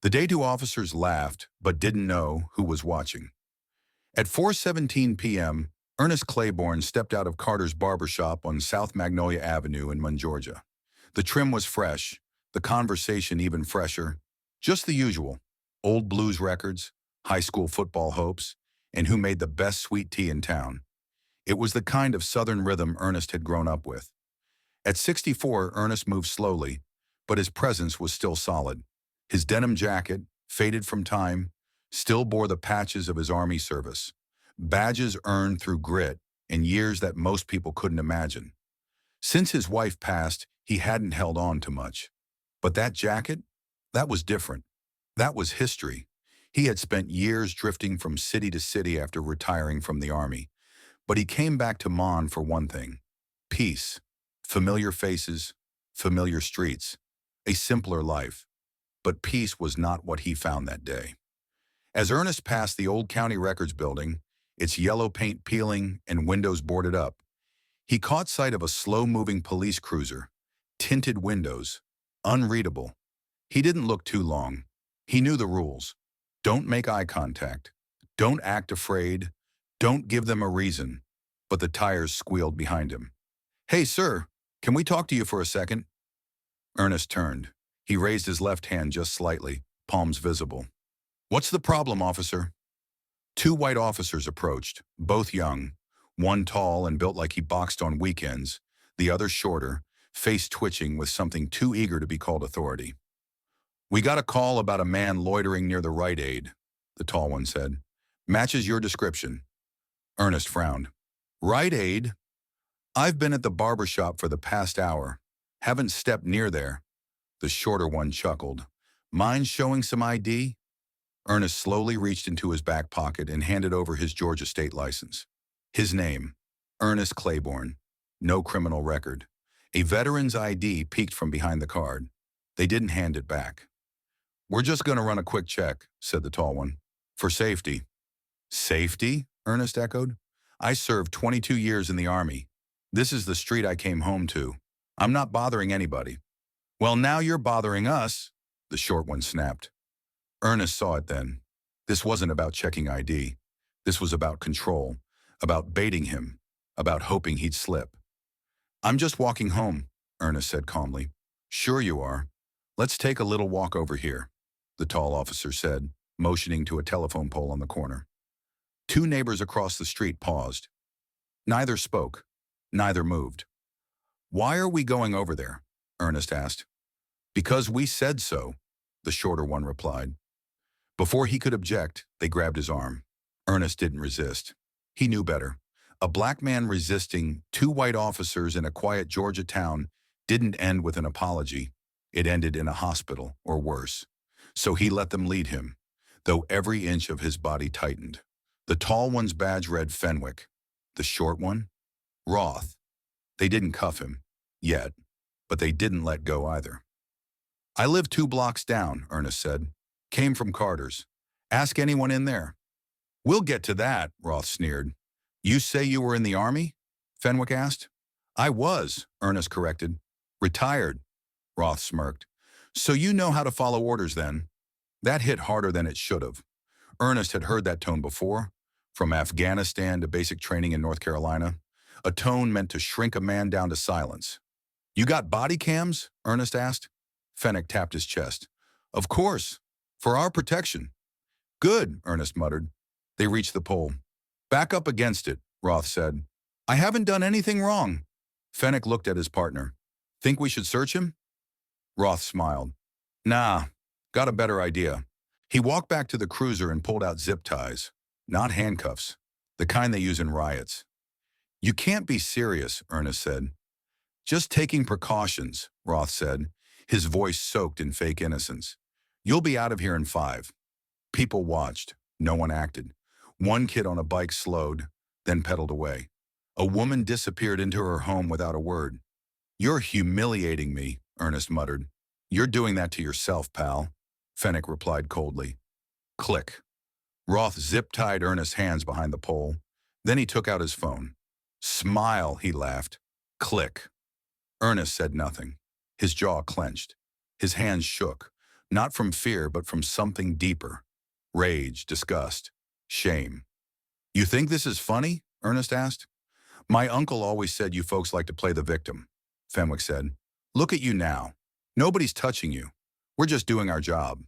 The day two officers laughed, but didn't know who was watching. At 4:17 p.m., Ernest Claybourne stepped out of Carter's barbershop on South Magnolia Avenue in Munn, Georgia. The trim was fresh, the conversation even fresher. Just the usual: old blues records, high school football hopes, and who made the best sweet tea in town. It was the kind of Southern rhythm Ernest had grown up with. At 64, Ernest moved slowly, but his presence was still solid. His denim jacket, faded from time, still bore the patches of his Army service, badges earned through grit and years that most people couldn't imagine. Since his wife passed, he hadn't held on to much. But that jacket? That was different. That was history. He had spent years drifting from city to city after retiring from the Army. But he came back to Mon for one thing: peace, familiar faces, familiar streets, a simpler life. But peace was not what he found that day. As Ernest passed the old county records building, its yellow paint peeling and windows boarded up, he caught sight of a slow-moving police cruiser, tinted windows, unreadable. He didn't look too long. He knew the rules. Don't make eye contact. Don't act afraid. Don't give them a reason. But the tires squealed behind him. "Hey, sir, can we talk to you for a second?" Ernest turned. He raised his left hand just slightly, palms visible. "What's the problem, officer?" Two white officers approached, both young, one tall and built like he boxed on weekends, the other shorter, face twitching with something too eager to be called authority. "We got a call about a man loitering near the Rite Aid," the tall one said. "Matches your description." Ernest frowned. "Rite Aid? I've been at the barber shop for the past hour. Haven't stepped near there." The shorter one chuckled. "Mind showing some ID?" Ernest slowly reached into his back pocket and handed over his Georgia state license. His name: Ernest Claybourne. No criminal record. A veteran's ID peeked from behind the card. They didn't hand it back. "We're just going to run a quick check," said the tall one. "For safety." "Safety?" Ernest echoed. "I served 22 years in the Army. This is the street I came home to. I'm not bothering anybody." "Well, now you're bothering us," the short one snapped. Ernest saw it then. This wasn't about checking ID. This was about control, about baiting him, about hoping he'd slip. "I'm just walking home," Ernest said calmly. "Sure you are. Let's take a little walk over here," the tall officer said, motioning to a telephone pole on the corner. Two neighbors across the street paused. Neither spoke. Neither moved. "Why are we going over there?" Ernest asked. "Because we said so," the shorter one replied. Before he could object, they grabbed his arm. Ernest didn't resist. He knew better. A black man resisting two white officers in a quiet Georgia town didn't end with an apology. It ended in a hospital, or worse. So he let them lead him, though every inch of his body tightened. The tall one's badge read Fenwick. The short one? Roth. They didn't cuff him, yet, but they didn't let go either. "I live 2 blocks down," Ernest said. "Came from Carter's. Ask anyone in there." "We'll get to that," Roth sneered. "You say you were in the Army?" Fenwick asked. "I was," Ernest corrected. "Retired," Roth smirked. "So you know how to follow orders then." That hit harder than it should have. Ernest had heard that tone before, from Afghanistan to basic training in North Carolina, a tone meant to shrink a man down to silence. "You got body cams?" Ernest asked. Fenwick tapped his chest. "Of course. For our protection." "Good," Ernest muttered. They reached the pole. "Back up against it," Roth said. "I haven't done anything wrong." Fenwick looked at his partner. "Think we should search him?" Roth smiled. "Nah, got a better idea." He walked back to the cruiser and pulled out zip ties. Not handcuffs, the kind they use in riots. "You can't be serious," Ernest said. "Just taking precautions," Roth said, his voice soaked in fake innocence. "You'll be out of here in 5. People watched. No one acted. One kid on a bike slowed, then pedaled away. A woman disappeared into her home without a word. "You're humiliating me," Ernest muttered. "You're doing that to yourself, pal," Fenwick replied coldly. Click. Roth zip-tied Ernest's hands behind the pole. Then he took out his phone. "Smile," he laughed. Click. Ernest said nothing. His jaw clenched. His hands shook. Not from fear, but from something deeper. Rage, disgust, shame. You think this is funny? Ernest asked. My uncle always said you folks like to play the victim, Fenwick said. Look at you now. Nobody's touching you. We're just doing our job.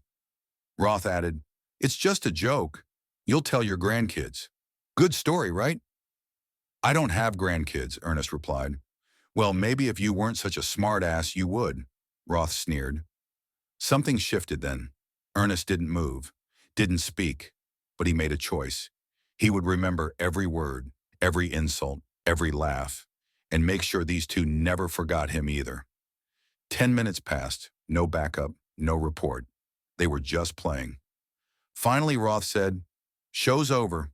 Roth added, it's just a joke. You'll tell your grandkids. Good story, right? I don't have grandkids, Ernest replied. Well, maybe if you weren't such a smart-ass, you would, Roth sneered. Something shifted then. Ernest didn't move, didn't speak, but he made a choice. He would remember every word, every insult, every laugh, and make sure these two never forgot him either. 10 minutes passed, no backup, no report. They were just playing. Finally, Roth said, show's over.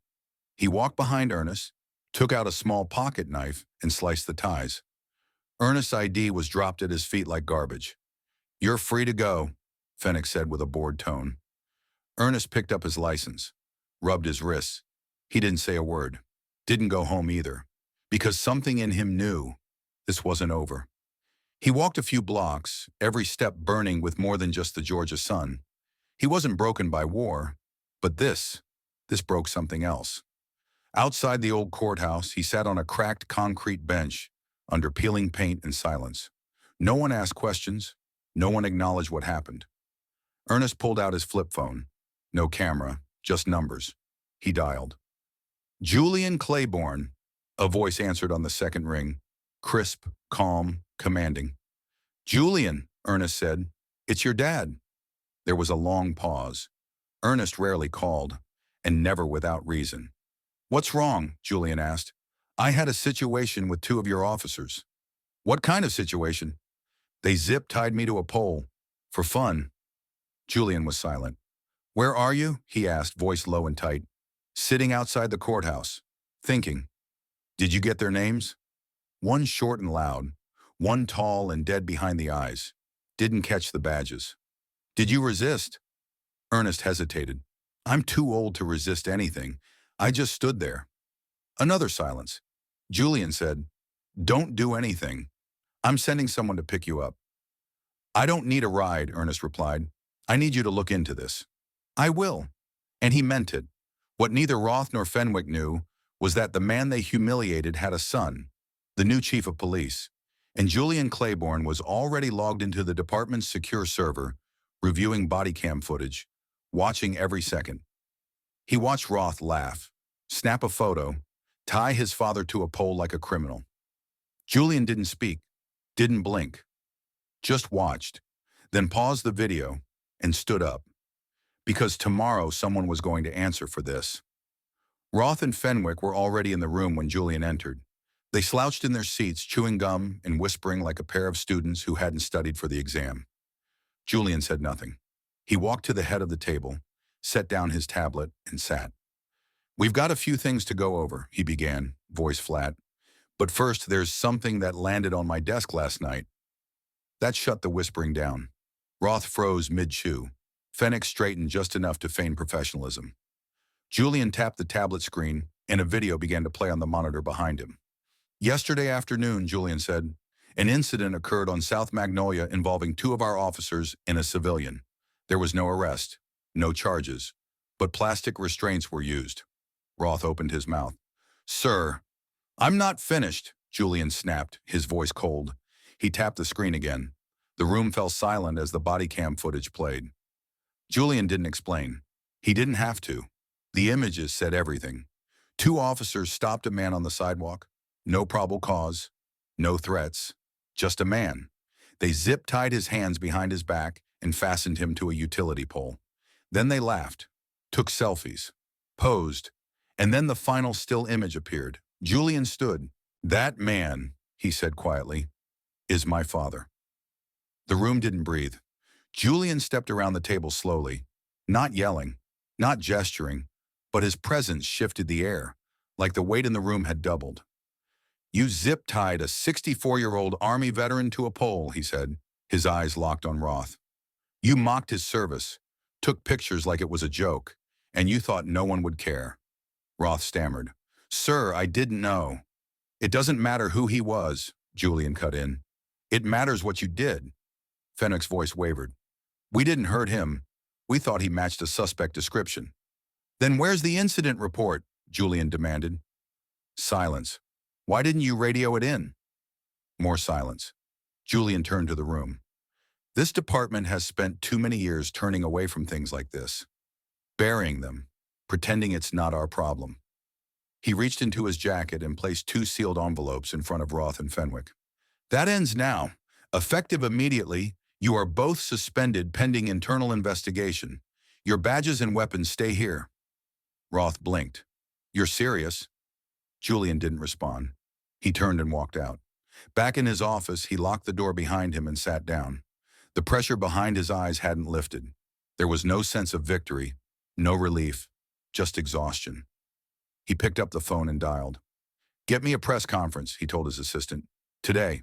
He walked behind Ernest, took out a small pocket knife, and sliced the ties. Ernest's ID was dropped at his feet like garbage. You're free to go, Fenwick said with a bored tone. Ernest picked up his license, rubbed his wrists. He didn't say a word, didn't go home either, because something in him knew this wasn't over. He walked a few blocks, every step burning with more than just the Georgia sun. He wasn't broken by war, but this broke something else. Outside the old courthouse, he sat on a cracked concrete bench under peeling paint and silence. No one asked questions. No one acknowledged what happened. Ernest pulled out his flip phone. No camera, just numbers. He dialed. Julian Claybourne, a voice answered on the second ring, crisp, calm, commanding. Julian, Ernest said, it's your dad. There was a long pause. Ernest rarely called, and never without reason. What's wrong? Julian asked. I had a situation with two of your officers. What kind of situation? They zip-tied me to a pole. For fun. Julian was silent. Where are you? He asked, voice low and tight. Sitting outside the courthouse. Thinking. Did you get their names? One short and loud. One tall and dead behind the eyes. Didn't catch the badges. Did you resist? Ernest hesitated. I'm too old to resist anything. I just stood there. Another silence. Julian said, don't do anything. I'm sending someone to pick you up. I don't need a ride, Ernest replied. I need you to look into this. I will. And he meant it. What neither Roth nor Fenwick knew was that the man they humiliated had a son, the new chief of police, and Julian Claybourne was already logged into the department's secure server, reviewing body cam footage, watching every second. He watched Roth laugh, snap a photo, tie his father to a pole like a criminal. Julian didn't speak, didn't blink, just watched, then paused the video and stood up. Because tomorrow someone was going to answer for this. Roth and Fenwick were already in the room when Julian entered. They slouched in their seats, chewing gum and whispering like a pair of students who hadn't studied for the exam. Julian said nothing. He walked to the head of the table, set down his tablet, and sat. We've got a few things to go over, he began, voice flat. But first, there's something that landed on my desk last night. That shut the whispering down. Roth froze mid-chew. Fenwick straightened just enough to feign professionalism. Julian tapped the tablet screen, and a video began to play on the monitor behind him. Yesterday afternoon, Julian said, an incident occurred on South Magnolia involving two of our officers and a civilian. There was no arrest, no charges, but plastic restraints were used. Roth opened his mouth. Sir, I'm not finished, Julian snapped, his voice cold. He tapped the screen again. The room fell silent as the body cam footage played. Julian didn't explain. He didn't have to. The images said everything. Two officers stopped a man on the sidewalk. No probable cause. No threats. Just a man. They zip-tied his hands behind his back and fastened him to a utility pole. Then they laughed, took selfies, posed, and then the final still image appeared. Julian stood. That man, he said quietly, is my father. The room didn't breathe. Julian stepped around the table slowly, not yelling, not gesturing, but his presence shifted the air, like the weight in the room had doubled. You zip-tied a 64-year-old Army veteran to a pole, he said, his eyes locked on Roth. You mocked his service, took pictures like it was a joke, and you thought no one would care. Roth stammered. Sir, I didn't know. It doesn't matter who he was, Julian cut in. It matters what you did. Fenwick's voice wavered. We didn't hurt him. We thought he matched a suspect description. Then where's the incident report? Julian demanded. Silence. Why didn't you radio it in? More silence. Julian turned to the room. This department has spent too many years turning away from things like this, burying them, pretending it's not our problem. He reached into his jacket and placed 2 sealed envelopes in front of Roth and Fenwick. That ends now. Effective immediately, you are both suspended pending internal investigation. Your badges and weapons stay here. Roth blinked. You're serious? Julian didn't respond. He turned and walked out. Back in his office, he locked the door behind him and sat down. The pressure behind his eyes hadn't lifted. There was no sense of victory, no relief, just exhaustion. He picked up the phone and dialed. Get me a press conference, he told his assistant. Today.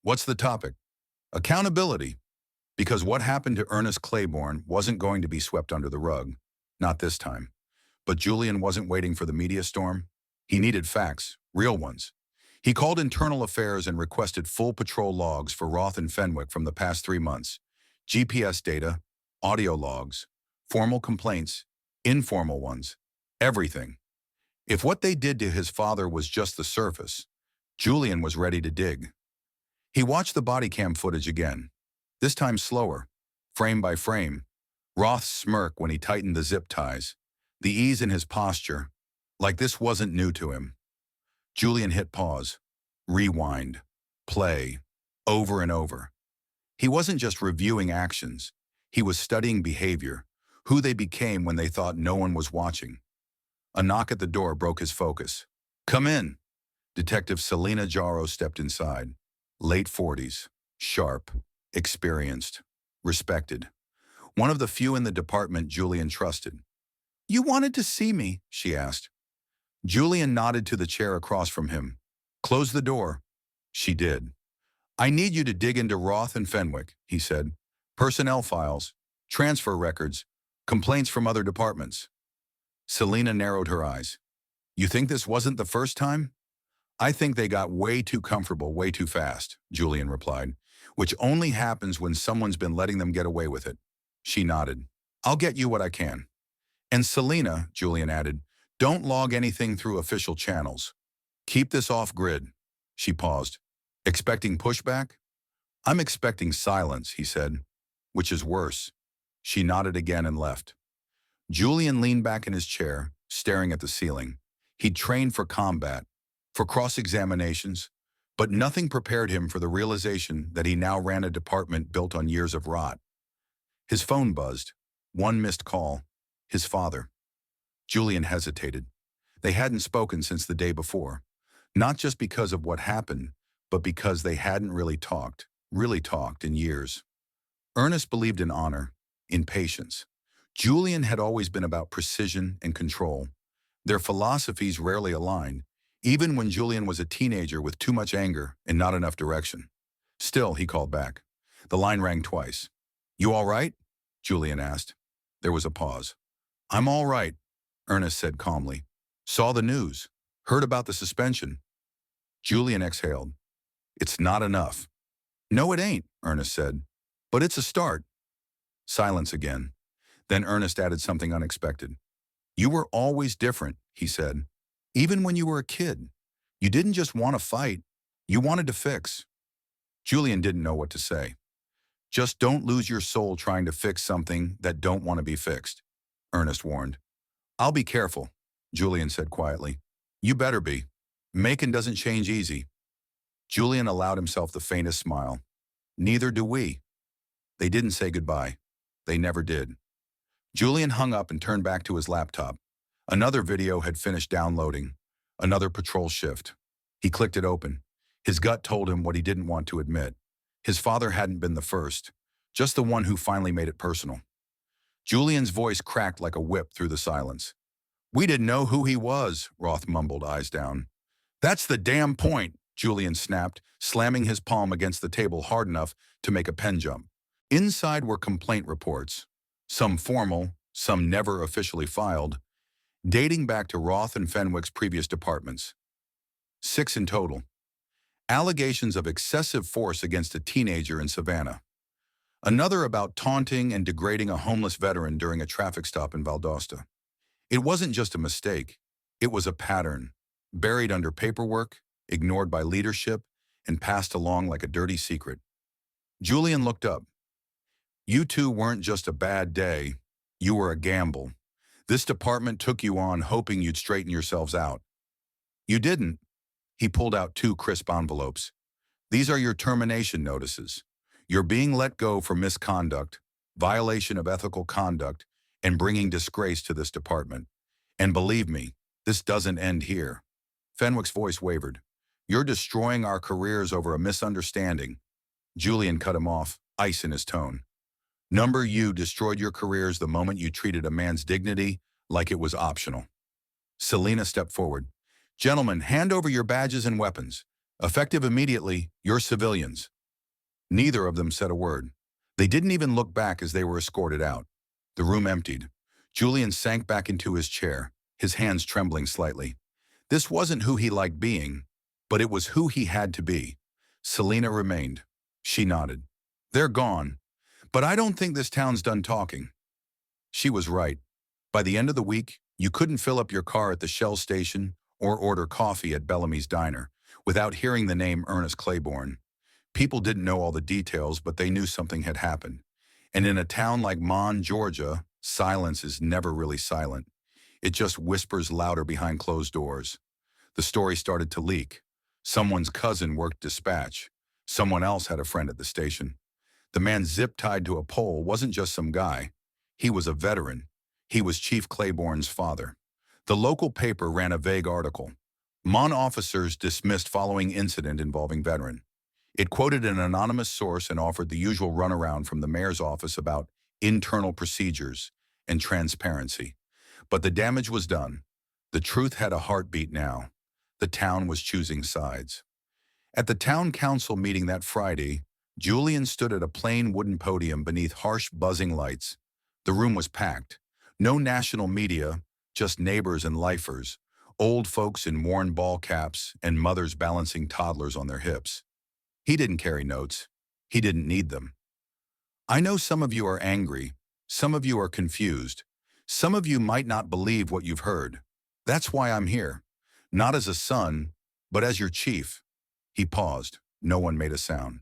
What's the topic? Accountability. Because what happened to Ernest Claybourne wasn't going to be swept under the rug. Not this time. But Julian wasn't waiting for the media storm. He needed facts, real ones. He called internal affairs and requested full patrol logs for Roth and Fenwick from the past 3 months. GPS data, audio logs, formal complaints, informal ones, everything. If what they did to his father was just the surface, Julian was ready to dig. He watched the body cam footage again, this time slower, frame by frame. Roth's smirk when he tightened the zip ties, the ease in his posture, like this wasn't new to him. Julian hit pause, rewind, play, over and over. He wasn't just reviewing actions, he was studying behavior, who they became when they thought no one was watching. A knock at the door broke his focus. Come in. Detective Selena Jarrow stepped inside. Late 40s, sharp, experienced, respected. One of the few in the department Julian trusted. You wanted to see me, she asked. Julian nodded to the chair across from him. Close the door. She did. I need you to dig into Roth and Fenwick, he said. Personnel files, transfer records, complaints from other departments. Selena narrowed her eyes. You think this wasn't the first time? I think they got way too comfortable way too fast, Julian replied, which only happens when someone's been letting them get away with it. She nodded. I'll get you what I can. And Selena, Julian added, don't log anything through official channels. Keep this off-grid. She paused. Expecting pushback? I'm expecting silence, he said, which is worse. She nodded again and left. Julian leaned back in his chair, staring at the ceiling. He'd trained for combat, for cross-examinations, but nothing prepared him for the realization that he now ran a department built on years of rot. His phone buzzed. One missed call. His father. Julian hesitated. They hadn't spoken since the day before, not just because of what happened, but because they hadn't really talked in years. Ernest believed in honor, in patience. Julian had always been about precision and control. Their philosophies rarely aligned, even when Julian was a teenager with too much anger and not enough direction. Still, he called back. The line rang twice. You all right? Julian asked. There was a pause. I'm all right, Ernest said calmly. Saw the news. Heard about the suspension. Julian exhaled. It's not enough. No, it ain't, Ernest said. But it's a start. Silence again. Then Ernest added something unexpected. You were always different, he said. Even when you were a kid. You didn't just want to fight. You wanted to fix. Julian didn't know what to say. Just don't lose your soul trying to fix something that don't want to be fixed, Ernest warned. I'll be careful, Julian said quietly. You better be. Macon doesn't change easy. Julian allowed himself the faintest smile. Neither do we. They didn't say goodbye. They never did. Julian hung up and turned back to his laptop. Another video had finished downloading. Another patrol shift. He clicked it open. His gut told him what he didn't want to admit. His father hadn't been the first, just the one who finally made it personal. Julian's voice cracked like a whip through the silence. We didn't know who he was, Roth mumbled, eyes down. That's the damn point, Julian snapped, slamming his palm against the table hard enough to make a pen jump. Inside were complaint reports, some formal, some never officially filed, dating back to Roth and Fenwick's previous departments. 6 in total. Allegations of excessive force against a teenager in Savannah. Another about taunting and degrading a homeless veteran during a traffic stop in Valdosta. It wasn't just a mistake. It was a pattern, buried under paperwork, ignored by leadership, and passed along like a dirty secret. Julian looked up. You two weren't just a bad day. You were a gamble. This department took you on hoping you'd straighten yourselves out. You didn't. He pulled out two crisp envelopes. These are your termination notices. You're being let go for misconduct, violation of ethical conduct, and bringing disgrace to this department. And believe me, this doesn't end here. Fenwick's voice wavered. You're destroying our careers over a misunderstanding. Julian cut him off, ice in his tone. Number you destroyed your careers the moment you treated a man's dignity like it was optional. Selena stepped forward. Gentlemen, hand over your badges and weapons. Effective immediately, you're civilians. Neither of them said a word. They didn't even look back as they were escorted out. The room emptied. Julian sank back into his chair, his hands trembling slightly. This wasn't who he liked being, but it was who he had to be. Selena remained. She nodded. They're gone. But I don't think this town's done talking. She was right. By the end of the week, you couldn't fill up your car at the Shell station or order coffee at Bellamy's Diner without hearing the name Ernest Claybourne. People didn't know all the details, but they knew something had happened. And in a town like Mon, Georgia, silence is never really silent. It just whispers louder behind closed doors. The story started to leak. Someone's cousin worked dispatch. Someone else had a friend at the station. The man zip-tied to a pole wasn't just some guy. He was a veteran. He was Chief Claybourne's father. The local paper ran a vague article. Mon officers dismissed following incident involving veteran. It quoted an anonymous source and offered the usual runaround from the mayor's office about internal procedures and transparency. But the damage was done. The truth had a heartbeat now. The town was choosing sides. At the town council meeting that Friday, Julian stood at a plain wooden podium beneath harsh buzzing lights. The room was packed. No national media, just neighbors and lifers, old folks in worn ball caps and mothers balancing toddlers on their hips. He didn't carry notes. He didn't need them. I know some of you are angry. Some of you are confused. Some of you might not believe what you've heard. That's why I'm here. Not as a son, but as your chief. He paused. No one made a sound.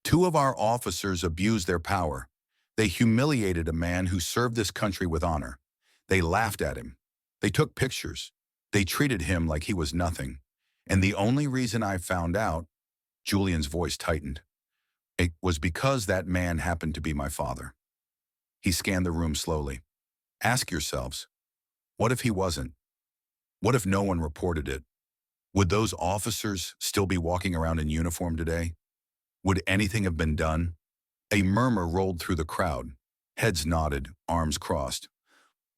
Two of our officers abused their power. They humiliated a man who served this country with honor. They laughed at him. They took pictures. They treated him like he was nothing. And the only reason I found out, Julian's voice tightened, it was because that man happened to be my father. He scanned the room slowly. Ask yourselves, what if he wasn't? What if no one reported it? Would those officers still be walking around in uniform today? Would anything have been done? A murmur rolled through the crowd. Heads nodded, arms crossed.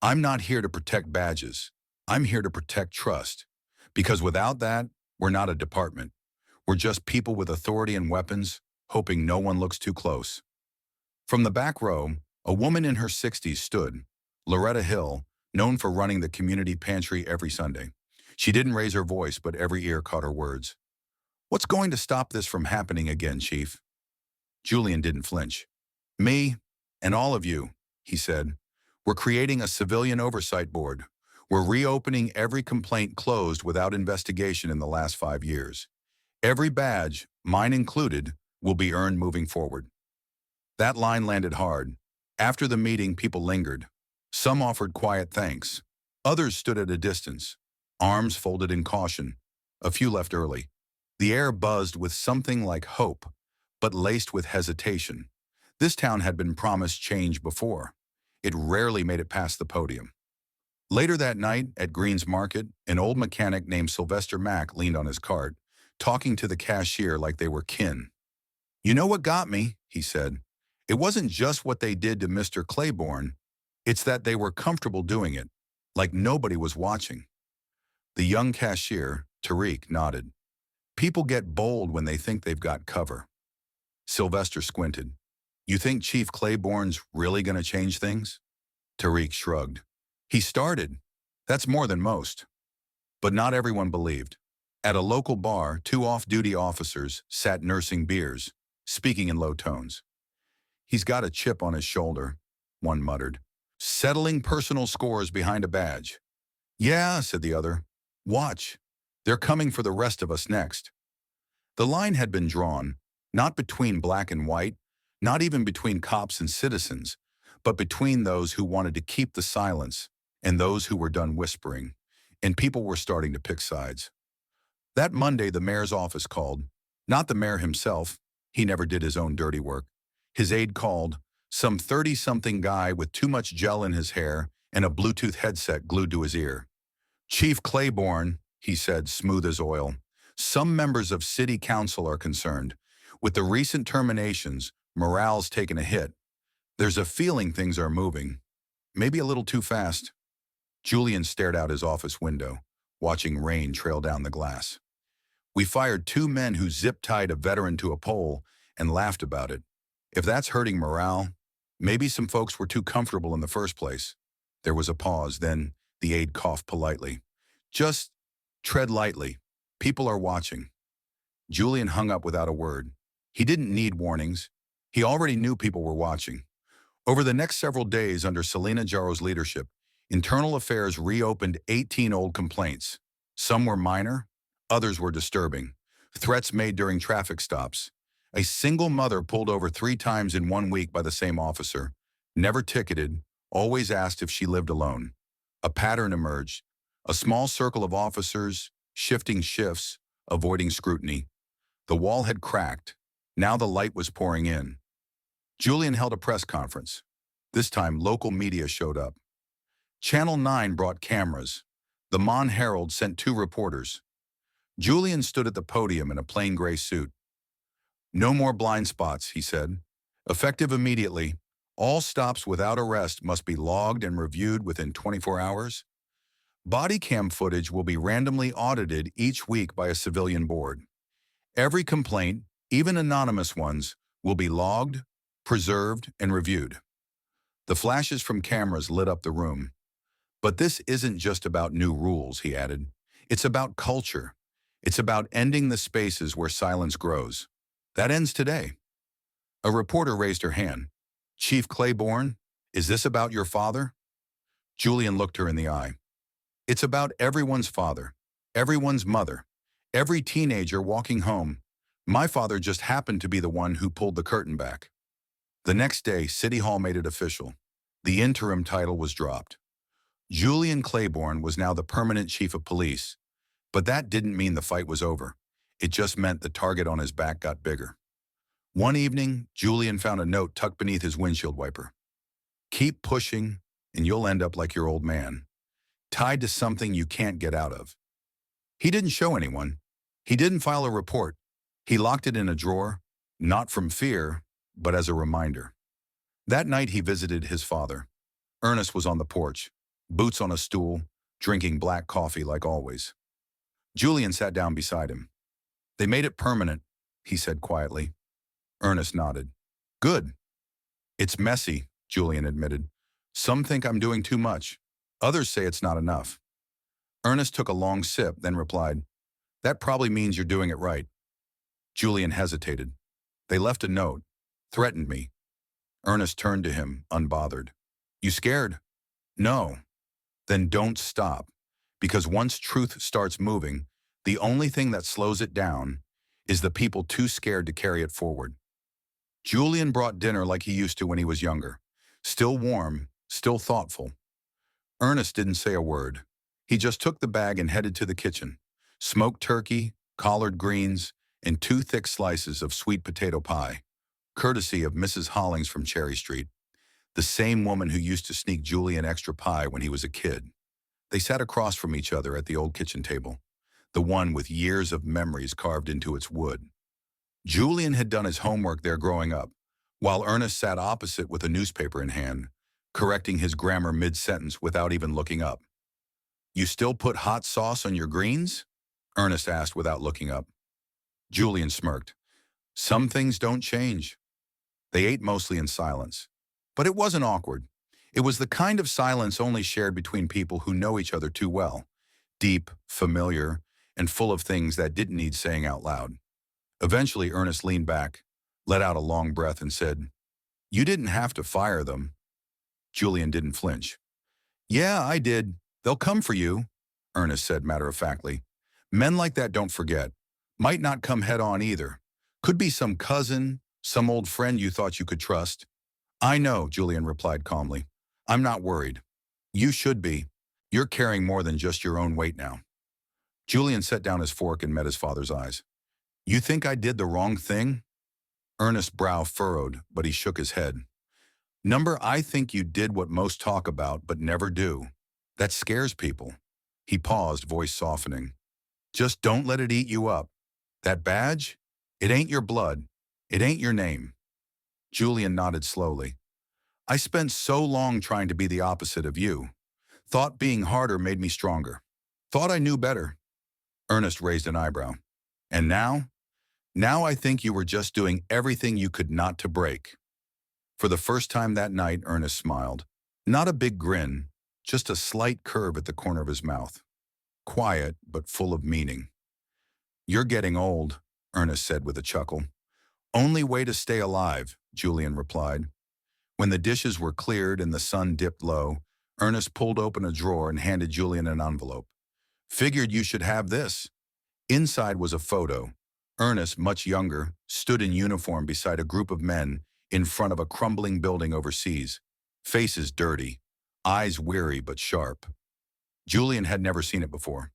I'm not here to protect badges. I'm here to protect trust. Because without that, we're not a department. We're just people with authority and weapons, hoping no one looks too close. From the back row, a woman in her 60s stood, Loretta Hill, known for running the community pantry every Sunday. She didn't raise her voice, but every ear caught her words. What's going to stop this from happening again, Chief? Julian didn't flinch. Me, and all of you, he said. We're creating a civilian oversight board. We're reopening every complaint closed without investigation in the last 5 years. Every badge, mine included, will be earned moving forward. That line landed hard. After the meeting, people lingered. Some offered quiet thanks. Others stood at a distance, arms folded in caution. A few left early. The air buzzed with something like hope, but laced with hesitation. This town had been promised change before. It rarely made it past the podium. Later that night, at Green's Market, an old mechanic named Sylvester Mack leaned on his cart, talking to the cashier like they were kin. You know what got me, he said. It wasn't just what they did to Mr. Claybourne. It's that they were comfortable doing it, like nobody was watching. The young cashier, Tariq, nodded. People get bold when they think they've got cover. Sylvester squinted. You think Chief Claybourne's really going to change things? Tariq shrugged. He started. That's more than most. But not everyone believed. At a local bar, 2 off-duty officers sat nursing beers, speaking in low tones. He's got a chip on his shoulder, one muttered. Settling personal scores behind a badge. Yeah, said the other. Watch. They're coming for the rest of us next. The line had been drawn, not between black and white, not even between cops and citizens, but between those who wanted to keep the silence and those who were done whispering, and people were starting to pick sides. That Monday, the mayor's office called. Not the mayor himself. He never did his own dirty work. His aide called, some 30-something guy with too much gel in his hair and a Bluetooth headset glued to his ear. Chief Claybourne, he said, smooth as oil. Some members of city council are concerned. With the recent terminations, morale's taken a hit. There's a feeling things are moving. Maybe a little too fast. Julian stared out his office window, watching rain trail down the glass. We fired 2 men who zip-tied a veteran to a pole and laughed about it. If that's hurting morale, maybe some folks were too comfortable in the first place. There was a pause, then the aide coughed politely. Just tread lightly. People are watching. Julian hung up without a word. He didn't need warnings. He already knew people were watching. Over the next several days under Selena Jarro's leadership, Internal Affairs reopened 18 old complaints. Some were minor, others were disturbing. Threats made during traffic stops. A single mother pulled over 3 times in 1 week by the same officer. Never ticketed, always asked if she lived alone. A pattern emerged. A small circle of officers, shifting shifts, avoiding scrutiny. The wall had cracked. Now the light was pouring in. Julian held a press conference. This time, local media showed up. Channel 9 brought cameras. The Mon Herald sent 2 reporters. Julian stood at the podium in a plain gray suit. No more blind spots, he said. Effective immediately, all stops without arrest must be logged and reviewed within 24 hours. Body cam footage will be randomly audited each week by a civilian board. Every complaint, even anonymous ones, will be logged, preserved, and reviewed. The flashes from cameras lit up the room. But this isn't just about new rules, he added. It's about culture. It's about ending the spaces where silence grows. That ends today. A reporter raised her hand. Chief Claybourne, is this about your father? Julian looked her in the eye. It's about everyone's father, everyone's mother, every teenager walking home. My father just happened to be the one who pulled the curtain back. The next day, City Hall made it official. The interim title was dropped. Julian Claybourne was now the permanent chief of police. But that didn't mean the fight was over. It just meant the target on his back got bigger. One evening, Julian found a note tucked beneath his windshield wiper. Keep pushing, and you'll end up like your old man, tied to something you can't get out of. He didn't show anyone. He didn't file a report. He locked it in a drawer, not from fear, but as a reminder. That night he visited his father. Ernest was on the porch, boots on a stool, drinking black coffee like always. Julian sat down beside him. They made it permanent, he said quietly. Ernest nodded. Good. It's messy, Julian admitted. Some think I'm doing too much. Others say it's not enough. Ernest took a long sip, then replied, That probably means you're doing it right. Julian hesitated. They left a note, threatened me. Ernest turned to him, unbothered. You scared? No. Then don't stop. Because once truth starts moving, the only thing that slows it down is the people too scared to carry it forward. Julian brought dinner like he used to when he was younger. Still warm, still thoughtful. Ernest didn't say a word. He just took the bag and headed to the kitchen. Smoked turkey, collard greens, and 2 thick slices of sweet potato pie, courtesy of Mrs. Hollings from Cherry Street, the same woman who used to sneak Julian extra pie when he was a kid. They sat across from each other at the old kitchen table, the one with years of memories carved into its wood. Julian had done his homework there growing up, while Ernest sat opposite with a newspaper in hand, correcting his grammar mid-sentence without even looking up. You still put hot sauce on your greens? Ernest asked without looking up. Julian smirked. Some things don't change. They ate mostly in silence. But it wasn't awkward. It was the kind of silence only shared between people who know each other too well, deep, familiar, and full of things that didn't need saying out loud. Eventually, Ernest leaned back, let out a long breath, and said, You didn't have to fire them. Julian didn't flinch. Yeah, I did. They'll come for you, Ernest said matter-of-factly. Men like that don't forget. Might not come head-on either. Could be some cousin, some old friend you thought you could trust. I know, Julian replied calmly. I'm not worried. You should be. You're carrying more than just your own weight now. Julian set down his fork and met his father's eyes. You think I did the wrong thing? Ernest's brow furrowed, but he shook his head. I think you did what most talk about but never do. That scares people. He paused, voice softening. Just don't let it eat you up. That badge? It ain't your blood. It ain't your name. Julian nodded slowly. I spent so long trying to be the opposite of you. Thought being harder made me stronger. Thought I knew better. Ernest raised an eyebrow. And now? Now I think you were just doing everything you could not to break. For the first time that night, Ernest smiled. Not a big grin, just a slight curve at the corner of his mouth. Quiet, but full of meaning. You're getting old, Ernest said with a chuckle. Only way to stay alive, Julian replied. When the dishes were cleared and the sun dipped low, Ernest pulled open a drawer and handed Julian an envelope. Figured you should have this. Inside was a photo. Ernest, much younger, stood in uniform beside a group of men in front of a crumbling building overseas. Faces dirty, eyes weary but sharp. Julian had never seen it before.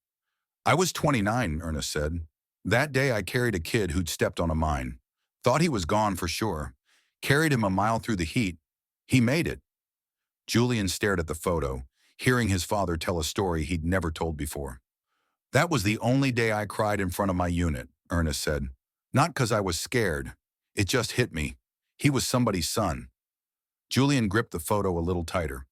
I was 29, Ernest said. That day I carried a kid who'd stepped on a mine. Thought he was gone for sure. Carried him a mile through the heat. He made it. Julian stared at the photo, hearing his father tell a story he'd never told before. That was the only day I cried in front of my unit, Ernest said. Not 'cause I was scared. It just hit me. He was somebody's son. Julian gripped the photo a little tighter.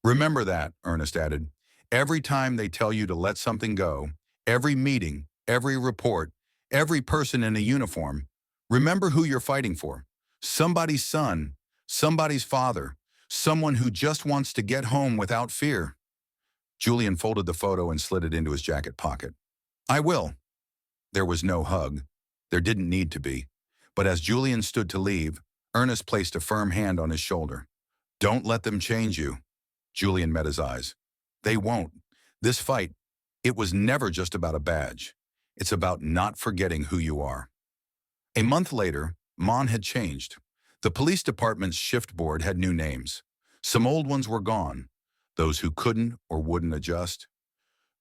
Remember that, Ernest added. Every time they tell you to let something go, every meeting, every report, every person in a uniform, remember who you're fighting for. Somebody's son, somebody's father, someone who just wants to get home without fear. Julian folded the photo and slid it into his jacket pocket. I will. There was no hug. There didn't need to be. But as Julian stood to leave, Ernest placed a firm hand on his shoulder. Don't let them change you. Julian met his eyes. They won't. This fight, it was never just about a badge. It's about not forgetting who you are. A month later, Mon had changed. The police department's shift board had new names. Some old ones were gone, those who couldn't or wouldn't adjust.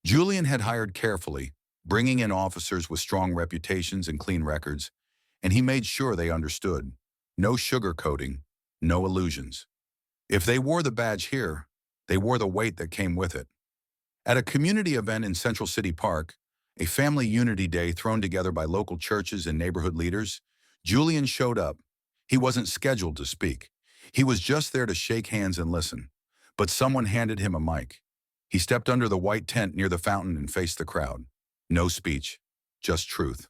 Julian had hired carefully, bringing in officers with strong reputations and clean records, and he made sure they understood. No sugarcoating, no illusions. If they wore the badge here, they wore the weight that came with it. At a community event in Central City Park, a family unity day thrown together by local churches and neighborhood leaders, Julian showed up. He wasn't scheduled to speak. He was just there to shake hands and listen. But someone handed him a mic. He stepped under the white tent near the fountain and faced the crowd. No speech, just truth.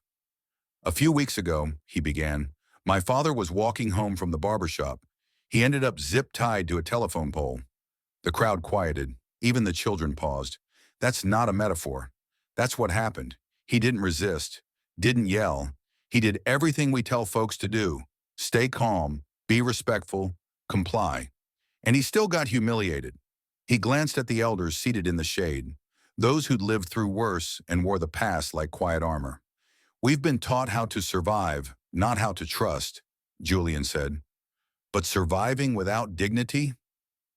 A few weeks ago, he began, my father was walking home from the barbershop. He ended up zip-tied to a telephone pole. The crowd quieted. Even the children paused. That's not a metaphor. That's what happened. He didn't resist, didn't yell. He did everything we tell folks to do. Stay calm, be respectful, comply. And he still got humiliated. He glanced at the elders seated in the shade, those who'd lived through worse and wore the past like quiet armor. We've been taught how to survive, not how to trust, Julian said. But surviving without dignity?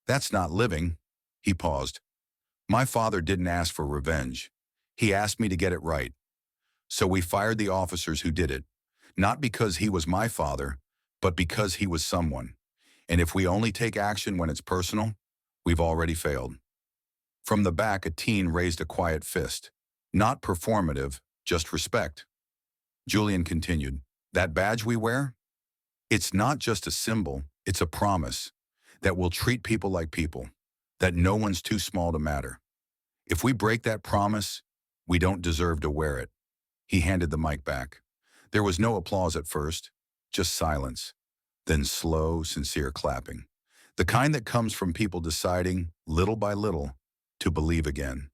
That's not living. He paused. My father didn't ask for revenge. He asked me to get it right. So we fired the officers who did it, not because he was my father, but because he was someone. And if we only take action when it's personal, we've already failed. From the back, a teen raised a quiet fist. Not performative, just respect. Julian continued, that badge we wear? It's not just a symbol, it's a promise that we'll treat people like people, that no one's too small to matter. If we break that promise, we don't deserve to wear it. He handed the mic back. There was no applause at first, just silence, then slow, sincere clapping. The kind that comes from people deciding, little by little, to believe again.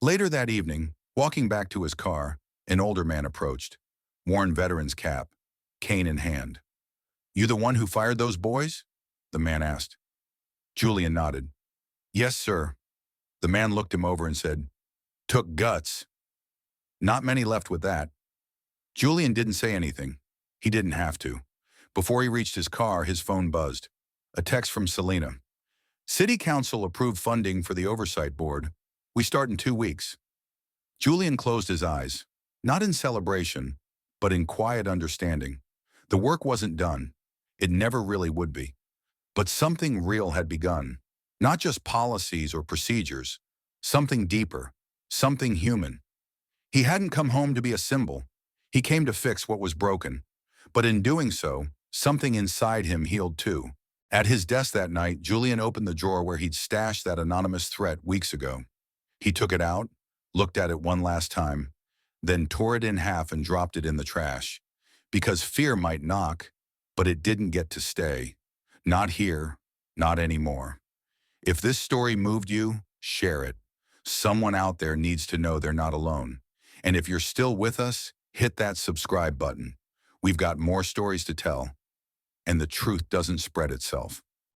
Later that evening, walking back to his car, an older man approached, worn veteran's cap, cane in hand. You the one who fired those boys? the man asked. Julian nodded. Yes, sir. The man looked him over and said, Took guts. Not many left with that. Julian didn't say anything. He didn't have to. Before he reached his car, his phone buzzed. A text from Selena. City Council approved funding for the Oversight Board. We start in 2 weeks. Julian closed his eyes, not in celebration, but in quiet understanding. The work wasn't done. It never really would be. But something real had begun. Not just policies or procedures. Something deeper. Something human. He hadn't come home to be a symbol. He came to fix what was broken. But in doing so, something inside him healed too. At his desk that night, Julian opened the drawer where he'd stashed that anonymous threat weeks ago. He took it out, looked at it one last time, then tore it in half and dropped it in the trash. Because fear might knock, but it didn't get to stay. Not here, not anymore. If this story moved you, share it. Someone out there needs to know they're not alone. And if you're still with us, hit that subscribe button. We've got more stories to tell, and the truth doesn't spread itself.